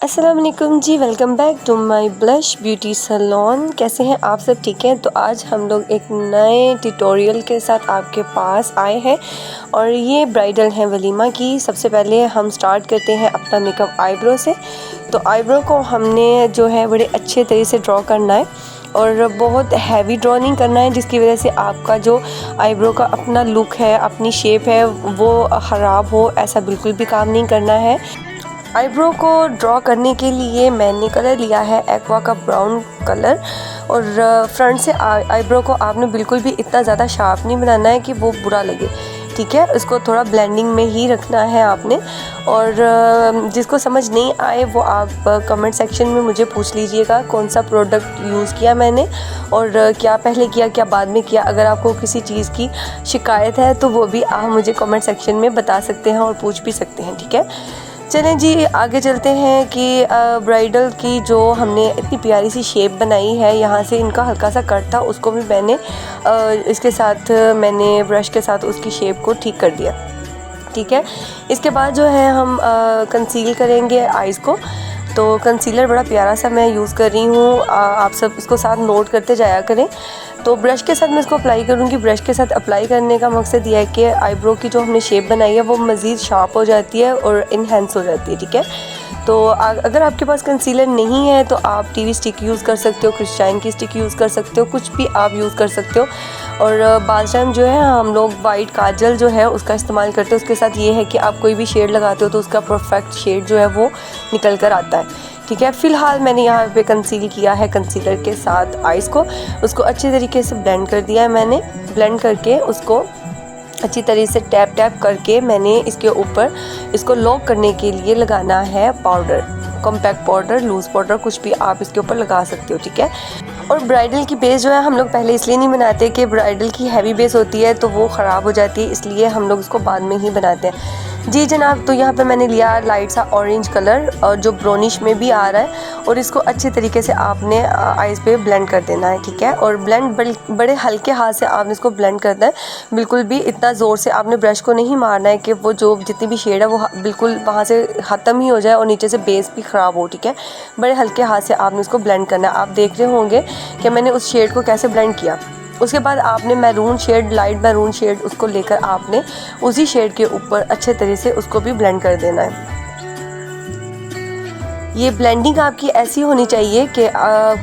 अस्सलाम वालेकुम जी, welcome back to my Blush Beauty Salon. कैसे हैं आप सब? ठीक हैं। तो आज हम लोग एक नए ट्यूटोरियल के साथ आपके पास आए हैं और ये ब्राइडल है वलीमा की। सबसे पहले हम स्टार्ट करते हैं अपना मेकअप आईब्रो से। तो आईब्रो को हमने जो है बड़े अच्छे तरीके से ड्रॉ करना है और बहुत हैवी ड्रॉ नहीं करना है, जिसकी वजह से आपका जो आईब्रो का अपना लुक है, अपनी शेप है, वो ख़राब हो। ऐसा बिल्कुल भी काम नहीं करना है। आईब्रो को ड्रॉ करने के लिए मैंने कलर लिया है एक्वा का ब्राउन कलर। और फ्रंट से आईब्रो को आपने बिल्कुल भी इतना ज़्यादा शार्प नहीं बनाना है कि वो बुरा लगे, ठीक है। इसको थोड़ा ब्लेंडिंग में ही रखना है आपने। और जिसको समझ नहीं आए वो आप कमेंट सेक्शन में मुझे पूछ लीजिएगा कौन सा प्रोडक्ट यूज़ किया मैंने और क्या पहले किया क्या बाद में किया। अगर आपको किसी चीज़ की शिकायत है तो वो भी आप मुझे कमेंट सेक्शन में बता सकते हैं और पूछ भी सकते हैं, ठीक है। चलें जी, आगे चलते हैं कि ब्राइडल की जो हमने इतनी प्यारी सी शेप बनाई है, यहाँ से इनका हल्का सा कट था, उसको भी मैंने इसके साथ मैंने ब्रश के साथ उसकी शेप को ठीक कर दिया, ठीक है। इसके बाद जो है हम कंसील करेंगे आइज़ को। तो कंसीलर बड़ा प्यारा सा मैं यूज़ कर रही हूँ, आप सब इसको साथ नोट करते जाया करें। तो ब्रश के साथ मैं इसको अप्लाई करूँगी। ब्रश के साथ अप्लाई करने का मकसद यह है कि आईब्रो की जो हमने शेप बनाई है वो मज़ीद शार्प हो जाती है और इन्हेंस हो जाती है, ठीक है। तो अगर आपके पास कंसीलर नहीं है तो आप टीवी स्टिक यूज़ कर सकते हो, क्रिस्टाइन की स्टिक यूज़ कर सकते हो, कुछ भी आप यूज़ कर सकते हो। और बाद टाइम जो है हम लोग वाइट काजल जो है उसका इस्तेमाल करते हैं। उसके साथ ये है कि आप कोई भी शेड लगाते हो तो उसका परफेक्ट शेड जो है वो निकल कर आता है, ठीक है। फ़िलहाल मैंने यहाँ पे कंसील किया है कंसीलर के साथ आइज़ को, उसको अच्छे तरीके से ब्लेंड कर दिया है मैंने। ब्लेंड करके उसको अच्छी तरीके से टैप टैप करके मैंने इसके ऊपर इसको लॉक करने के लिए लगाना है powder, compact powder, loose powder, कुछ भी आप इसके ऊपर लगा सकते हो, ठीक है। और ब्राइडल की बेस जो है हम लोग पहले इसलिए नहीं बनाते कि ब्राइडल की हैवी बेस होती है तो वो ख़राब हो जाती है, इसलिए हम लोग इसको बाद में ही बनाते हैं। जी जनाब, तो यहाँ पे मैंने लिया लाइट सा ऑरेंज कलर और जो ब्राउनिश में भी आ रहा है, और इसको अच्छे तरीके से आपने आइज़ पे ब्लेंड कर देना है, ठीक है। और ब्लेंड बड़े हल्के हाथ से आपने इसको ब्लेंड करना है, बिल्कुल भी इतना ज़ोर से आपने ब्रश को नहीं मारना है कि वो जो जितनी भी शेड है वो बिल्कुल वहाँ से ख़त्म ही हो जाए और नीचे से बेस भी ख़राब हो, ठीक है। बड़े हल्के हाथ से आपने इसको ब्लेंड करना है। आप देख रहे होंगे कि मैंने उस शेड को कैसे ब्लेंड किया। उसके बाद आपने maroon shade, light maroon shade, उसको लेकर आपने उसी शेड के ऊपर अच्छे तरीके से उसको भी ब्लेंड कर देना है। ये ब्लेंडिंग आपकी ऐसी होनी चाहिए कि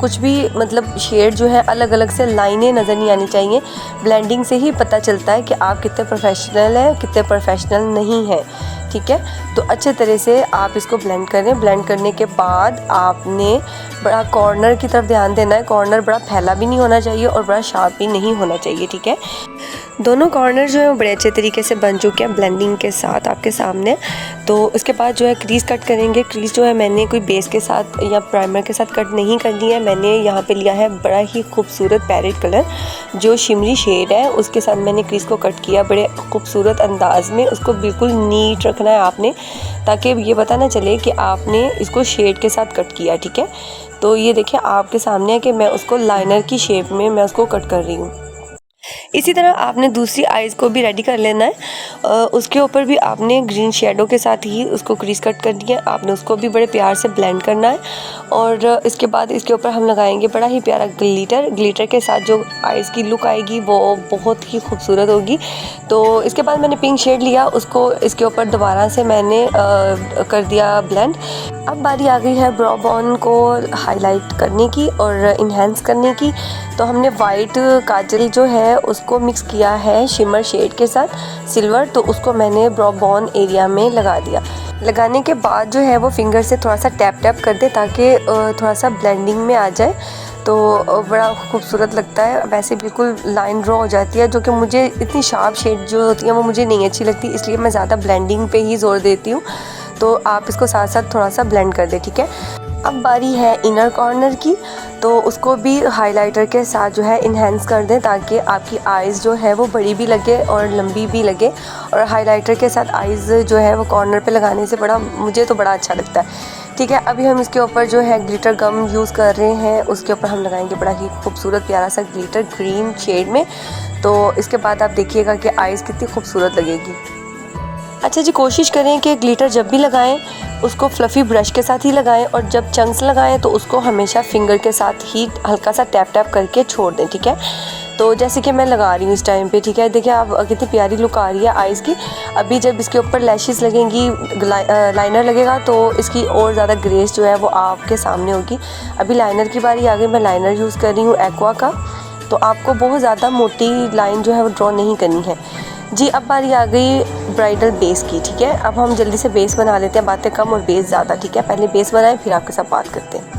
कुछ भी मतलब शेड जो है अलग अलग से लाइनें नज़र नहीं आनी चाहिए। ब्लेंडिंग से ही पता चलता है कि आप कितने प्रोफेशनल हैं, कितने प्रोफेशनल नहीं हैं, ठीक है। तो अच्छे तरह से आप इसको ब्लेंड करें। ब्लेंड करने के बाद आपने बड़ा कॉर्नर की तरफ ध्यान देना है। कॉर्नर बड़ा फैला भी नहीं होना चाहिए और बड़ा शार्प भी नहीं होना चाहिए, ठीक है। दोनों कॉर्नर जो है वो बड़े अच्छे तरीके से बन चुके हैं ब्लेंडिंग के साथ आपके सामने। तो उसके बाद जो है क्रीज़ कट करेंगे। क्रीज़ जो है मैंने कोई बेस के साथ या प्राइमर के साथ कट नहीं करनी है। मैंने यहाँ पे लिया है बड़ा ही खूबसूरत पैरेट कलर जो शिमरी शेड है, उसके साथ मैंने क्रीज़ को कट किया बड़े खूबसूरत अंदाज में। उसको बिल्कुल नीट रखना है आपने, ताकि ये पता ना चले कि आपने इसको शेड के साथ कट किया, ठीक है। तो ये देखिए आपके सामने है कि मैं उसको लाइनर की शेप में मैं उसको कट कर रही हूँ। इसी तरह आपने दूसरी आइज़ को भी रेडी कर लेना है। उसके ऊपर भी आपने ग्रीन शेडो के साथ ही उसको क्रीज कट करनी है। आपने उसको भी बड़े प्यार से ब्लेंड करना है और इसके बाद इसके ऊपर हम लगाएंगे बड़ा ही प्यारा ग्लिटर। ग्लिटर के साथ जो आइज़ की लुक आएगी वो बहुत ही खूबसूरत होगी। तो इसके बाद मैंने पिंक शेड लिया, उसको इसके ऊपर दोबारा से मैंने कर दिया ब्लेंड। अब बारी आ गई है ब्रो बोन को हाईलाइट करने की और इन्हेंस करने की। तो हमने वाइट काजल जो है उसको मिक्स किया है शिमर शेड के साथ सिल्वर, तो उसको मैंने ब्रो बोन एरिया में लगा दिया। लगाने के बाद जो है वो फिंगर से थोड़ा सा टैप टैप कर दे ताकि थोड़ा सा ब्लेंडिंग में आ जाए, तो बड़ा खूबसूरत लगता है। वैसे बिल्कुल लाइन ड्रॉ हो जाती है, जो कि मुझे इतनी शार्प शेड जो होती है वो मुझे नहीं अच्छी लगती, इसलिए मैं ज़्यादा ब्लेंडिंग पे ही जोर देती हूँ। तो आप इसको साथ साथ थोड़ा सा ब्लेंड कर दें, ठीक है। अब बारी है इनर कॉर्नर की, तो उसको भी हाइलाइटर के साथ जो है इन्हेंस कर दें ताकि आपकी आइज़ जो है वो बड़ी भी लगे और लंबी भी लगे। और हाइलाइटर के साथ आइज़ जो है वो कॉर्नर पे लगाने से मुझे तो बड़ा अच्छा लगता है, ठीक है। अभी हम इसके ऊपर जो है ग्लिटर गम यूज़ कर रहे हैं, उसके ऊपर हम लगाएंगे बड़ा ही खूबसूरत प्यारा सा ग्लिटर ग्रीन शेड में। तो इसके बाद आप देखिएगा कि आइज़ कितनी खूबसूरत लगेगी। अच्छा जी, कोशिश करें कि ग्लिटर जब भी लगाएं उसको फ्लफ़ी ब्रश के साथ ही लगाएं और जब चंक्स लगाएं तो उसको हमेशा फिंगर के साथ ही हल्का सा टैप टैप करके छोड़ दें, ठीक है। तो जैसे कि मैं लगा रही हूँ इस टाइम पे, ठीक है। देखिए आप कितनी प्यारी लुक आ रही है आइज़ की। अभी जब इसके ऊपर लैशेस लगेंगी, लाइनर लगेगा तो इसकी और ज़्यादा ग्रेस जो है वो आपके सामने होगी। अभी लाइनर की बारी आ गई। मैं लाइनर यूज़ कर रही हूँ एक्वा का। तो आपको बहुत ज़्यादा मोटी लाइन जो है वो ड्रॉ नहीं करनी है जी। अब बारी आ गई ब्राइडल बेस की, ठीक है। अब हम जल्दी से बेस बना लेते हैं, बातें कम और बेस ज़्यादा, ठीक है। पहले बेस बनाएं फिर आपके साथ बात करते हैं।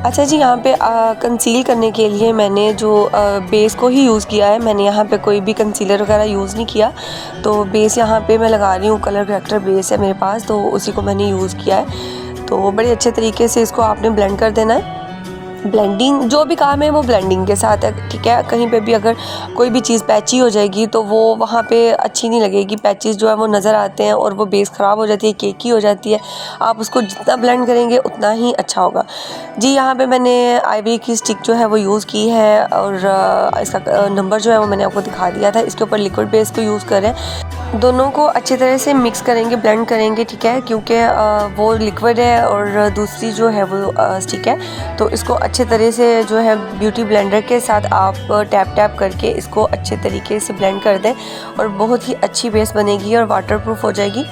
अच्छा जी, यहाँ पे कंसील करने के लिए मैंने जो बेस को ही यूज़ किया है। मैंने यहाँ पे कोई भी कंसीलर वगैरह यूज़ नहीं किया। तो बेस यहाँ पे मैं लगा रही हूँ, कलर करेक्टर बेस है मेरे पास, तो उसी को मैंने यूज़ किया है। तो बड़े अच्छे तरीके से इसको आपने ब्लेंड कर देना है। ब्लेंडिंग जो भी काम है वो ब्लेंडिंग के साथ है, ठीक है। कहीं पे भी अगर कोई भी चीज़ पैची हो जाएगी तो वो वहाँ पे अच्छी नहीं लगेगी। पैचेस जो है वो नज़र आते हैं और वो बेस ख़राब हो जाती है, केकी हो जाती है। आप उसको जितना ब्लेंड करेंगे उतना ही अच्छा होगा जी। यहाँ पे मैंने आइवरी की स्टिक जो है वो यूज़ की है और इसका नंबर जो है वो मैंने आपको दिखा दिया था। इसके ऊपर लिक्विड बेस को यूज़ करें, दोनों को अच्छी तरह से मिक्स करेंगे, ब्लेंड करेंगे, ठीक है। क्योंकि वो लिक्विड है और दूसरी जो है वो स्टिक है। तो इसको अच्छे तरह से जो है ब्यूटी ब्लेंडर के साथ आप टैप टैप करके इसको अच्छे तरीके से ब्लेंड कर दें और बहुत ही अच्छी बेस बनेगी और वाटरप्रूफ हो जाएगी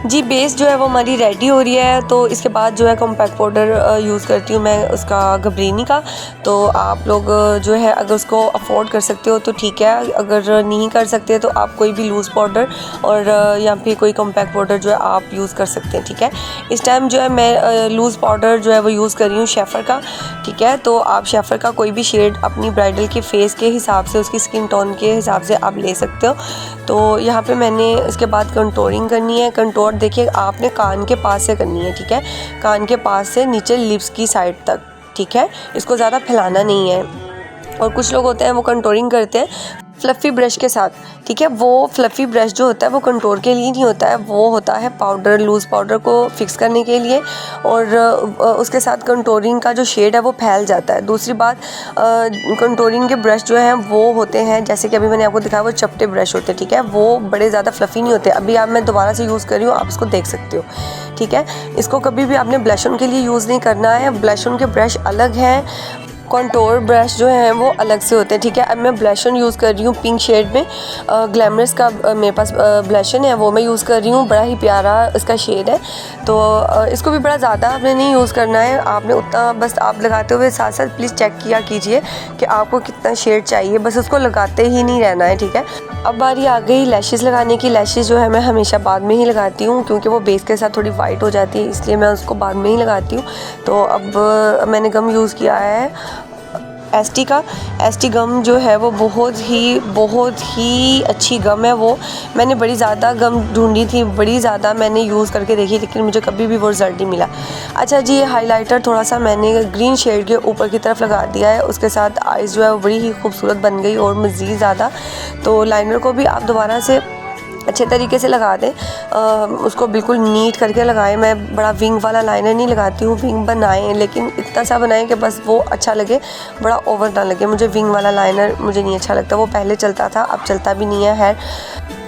जी। बेस जो है वो हमारी रेडी हो रही है। तो इसके बाद जो है कॉम्पैक्ट पाउडर यूज़ करती हूँ मैं उसका, गबरीनी का। तो आप लोग जो है अगर उसको अफोर्ड कर सकते हो तो ठीक है, अगर नहीं कर सकते तो आप कोई भी लूज़ पाउडर और या फिर कोई कॉम्पैक्ट पाउडर जो है आप यूज़ कर सकते हैं, ठीक है। इस टाइम जो है मैं लूज़ पाउडर जो है वो यूज़ कर रही हूँ शेफर का, ठीक है। तो आप शेफर का कोई भी शेड अपनी ब्राइडल के फेस के हिसाब से, उसकी स्किन टोन के हिसाब से आप ले सकते हो। तो यहाँ पे मैंने इसके बाद कंटूरिंग करनी है। कंटूर देखिए आपने कान के पास से करनी है, ठीक है। कान के पास से नीचे लिप्स की साइड तक, ठीक है। इसको ज़्यादा फैलाना नहीं है। और कुछ लोग होते हैं वो कंटूरिंग करते हैं फ्लफ़ी ब्रश के साथ, ठीक है। वो फ्लफ़ी ब्रश जो होता है वो कंटूर के लिए नहीं होता है, वो होता है पाउडर, लूज़ पाउडर को फिक्स करने के लिए। और उसके साथ कंटूरिंग का जो शेड है वो फैल जाता है। दूसरी बात, कंटूरिंग के ब्रश जो हैं वो होते हैं, जैसे कि अभी मैंने आपको दिखाया, वो चपटे ब्रश होते हैं, ठीक है। वो बड़े ज़्यादा फ्लफ़ी नहीं होते। अभी आप मैं दोबारा से यूज़ कर रही हूँ, आप इसको देख सकते हो, ठीक है। इसको कभी भी आपने ब्लश ऑन के लिए यूज़ नहीं करना है। ब्लश ऑन के ब्रश अलग हैं, कंटूर ब्रश जो हैं वो अलग से होते हैं, ठीक है। अब मैं ब्लश ऑन यूज़ कर रही हूँ पिंक शेड में। ग्लैमरस का मेरे पास ब्लश ऑन है, वो मैं यूज़ कर रही हूँ। बड़ा ही प्यारा इसका शेड है। तो इसको भी बड़ा ज़्यादा आपने नहीं यूज़ करना है, आपने उतना बस आप लगाते हुए साथ साथ प्लीज़ चेक किया कीजिए कि आपको कितना शेड चाहिए, बस उसको लगाते ही नहीं रहना है, ठीक है। अब बारी आ गई लैशेस लगाने की। लैशेस जो है मैं हमेशा बाद में ही लगाती हूँ क्योंकि वो बेस के साथ थोड़ी वाइट हो जाती है, इसलिए मैं उसको बाद में ही लगाती हूँ। तो अब मैंने गम यूज़ किया है एसटी का। एसटी गम जो है वो बहुत ही अच्छी गम है। वो मैंने बड़ी ज़्यादा गम ढूंढी थी, बड़ी ज़्यादा मैंने यूज़ करके देखी, लेकिन मुझे कभी भी वो रिज़ल्ट नहीं मिला। अच्छा जी, हाइलाइटर थोड़ा सा मैंने ग्रीन शेड के ऊपर की तरफ लगा दिया है, उसके साथ आइज़ जो है वो बड़ी ही खूबसूरत बन गई और मज़ीद ज़्यादा। तो लाइनर को भी आप दोबारा से अच्छे तरीके से लगा दें, उसको बिल्कुल नीट करके लगाएं। मैं बड़ा विंग वाला लाइनर नहीं लगाती हूँ, विंग बनाएं लेकिन इतना सा बनाएं कि बस वो अच्छा लगे, बड़ा ओवर ना लगे। मुझे विंग वाला लाइनर मुझे नहीं अच्छा लगता, वो पहले चलता था, अब चलता भी नहीं है।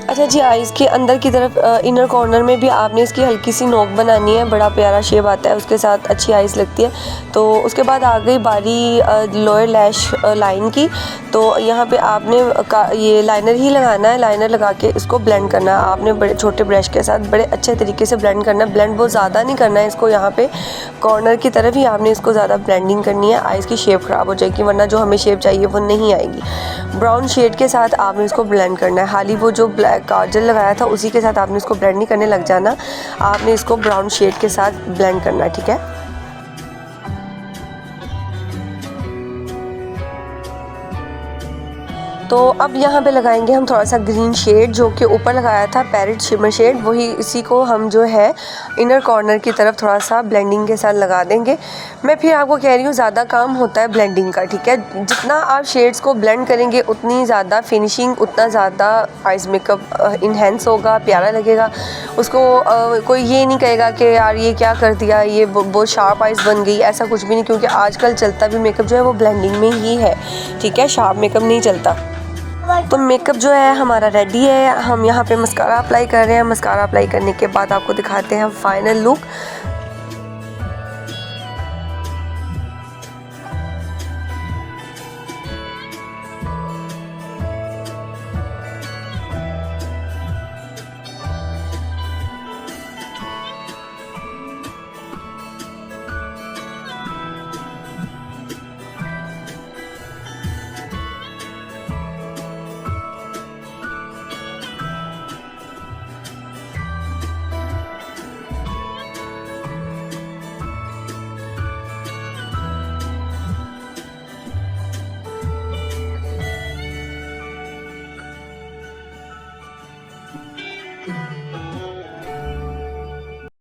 अच्छा जी, आइज़ के अंदर की तरफ इनर कॉर्नर में भी आपने इसकी हल्की सी नोक बनानी है, बड़ा प्यारा शेप आता है, उसके साथ अच्छी आइज़ लगती है। तो उसके बाद आ गई बारी लोअर लैश लाइन की। तो यहाँ पे आपने ये लाइनर ही लगाना है, लाइनर लगा के इसको ब्लेंड करना है आपने बड़े छोटे ब्रश के साथ, बड़े अच्छे तरीके से ब्लेंड करना है। ब्लेंड बहुत ज़्यादा नहीं करना है इसको, यहाँ पे कॉर्नर की तरफ ही आपने इसको ज़्यादा ब्लेंडिंग करनी है, आइज़ की शेप ख़राब हो जाएगी, वरना जो हमें शेप चाहिए वो नहीं आएगी। ब्राउन शेड के साथ आपने इसको ब्लेंड करना है। हाल ही वो जो ब्लैक काजल लगाया था उसी के साथ आपने इसको ब्लेंड नहीं करने लग जाना, आपने इसको ब्राउन शेड के साथ ब्लेंड करना है, ठीक है। तो अब यहाँ पे लगाएंगे हम थोड़ा सा ग्रीन शेड, जो कि ऊपर लगाया था पैरेट शिमर शेड, वही इसी को हम जो है इनर कॉर्नर की तरफ थोड़ा सा ब्लेंडिंग के साथ लगा देंगे। मैं फिर आपको कह रही हूँ ज़्यादा काम होता है ब्लेंडिंग का, ठीक है। जितना आप शेड्स को ब्लेंड करेंगे उतनी ज़्यादा फिनिशिंग, उतना ज़्यादा आइज़ मेकअप इन्हेंस होगा, प्यारा लगेगा। उसको कोई ये नहीं कहेगा कि यार ये क्या कर दिया, ये बहुत शार्प आइज़ बन गई, ऐसा कुछ भी नहीं, क्योंकि आजकल चलता भी मेकअप जो है वो ब्लेंडिंग में ही है, ठीक है, शार्प मेकअप नहीं चलता। तो मेकअप जो है हमारा रेडी है। हम यहाँ पे मस्कारा अप्लाई कर रहे हैं। मस्कारा अप्लाई करने के बाद आपको दिखाते हैं फाइनल लुक।